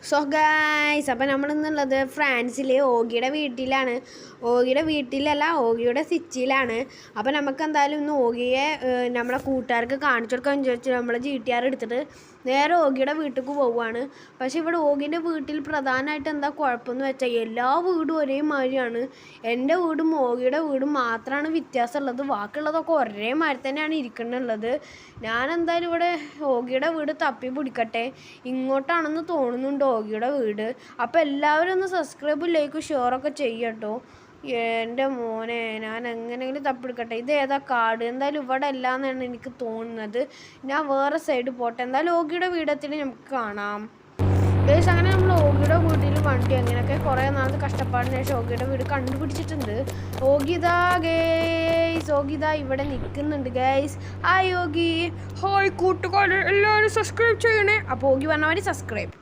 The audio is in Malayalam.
സോ ഗൈസ്, അപ്പം നമ്മളിന്നുള്ളത് ഫ്രാൻസിലെ ഓഗിയുടെ വീട്ടിലാണ്. ഓഗിയുടെ വീട്ടിലല്ല, ഓഗിയുടെ സിറ്റിയിലാണ്. അപ്പം നമുക്ക് എന്തായാലും ഇന്ന് ഓഗിയെ നമ്മളെ കൂട്ടുകാർക്ക് കാണിച്ചു കൊടുക്കാൻ വിചാരിച്ചു നമ്മൾ GTR എടുത്തിട്ട് നേരെ ഓഗിയുടെ വീട്ടിലേക്ക് പോവുകയാണ്. പക്ഷേ ഇവിടെ ഓഗിൻ്റെ വീട്ടിൽ പ്രധാനമായിട്ട് എന്താ കുഴപ്പമെന്ന് വെച്ചാൽ എല്ലാ വീടും ഒരേ മാതിരിയാണ്. എൻ്റെ വീടും ഓഗിയുടെ വീടും മാത്രമാണ് വ്യത്യാസമുള്ളത്. ബാക്കിയുള്ളതൊക്കെ ഒരേ മാതിരി തന്നെയാണ് ഇരിക്കുന്നുള്ളത്. ഞാൻ എന്തായാലും ഇവിടെ ഓഗിയുടെ വീട് തപ്പി പിടിക്കട്ടെ. ഇങ്ങോട്ടാണെന്ന് തോന്നുന്നുണ്ട് ഓഗിയുടെ വീട്. അപ്പോൾ എല്ലാവരും ഒന്ന് സബ്സ്ക്രൈബും ലൈക്കും ഷെയറൊക്കെ ചെയ്യട്ടോ. എൻ്റെ മോനെ, ഞാൻ എങ്ങനെയെങ്കിലും തപ്പിയെടുക്കട്ടെ. ഇത് ഏതാ കാട്? എന്തായാലും ഇവിടെ അല്ല എന്നാണ് എനിക്ക് തോന്നുന്നത്. ഞാൻ വേറെ സൈഡ് പോട്ടെ. എന്തായാലും ഓഗിയുടെ വീടെത്തിയിട്ട് നമുക്ക് കാണാം. ഗൈസ്, അങ്ങനെ നമ്മൾ ഓഗിയുടെ വീട്ടിൽ വണ്ടി അങ്ങനെയൊക്കെ കുറേ നാളത്തെ കഷ്ടപ്പാടിന് ശേഷം ഓഗിയുടെ വീട് കണ്ടുപിടിച്ചിട്ടുണ്ട്. ഓഗിത ഇവിടെ നിൽക്കുന്നുണ്ട് ഗൈസ്. Hi ogee. ഹായ് കൂട്ടുകാരെ, എല്ലാവരും സബ്സ്ക്രൈബ് ചെയ്യണേ. അപ്പോൾ ഓഗി പറഞ്ഞ മാതിരി സബ്സ്ക്രൈബ്.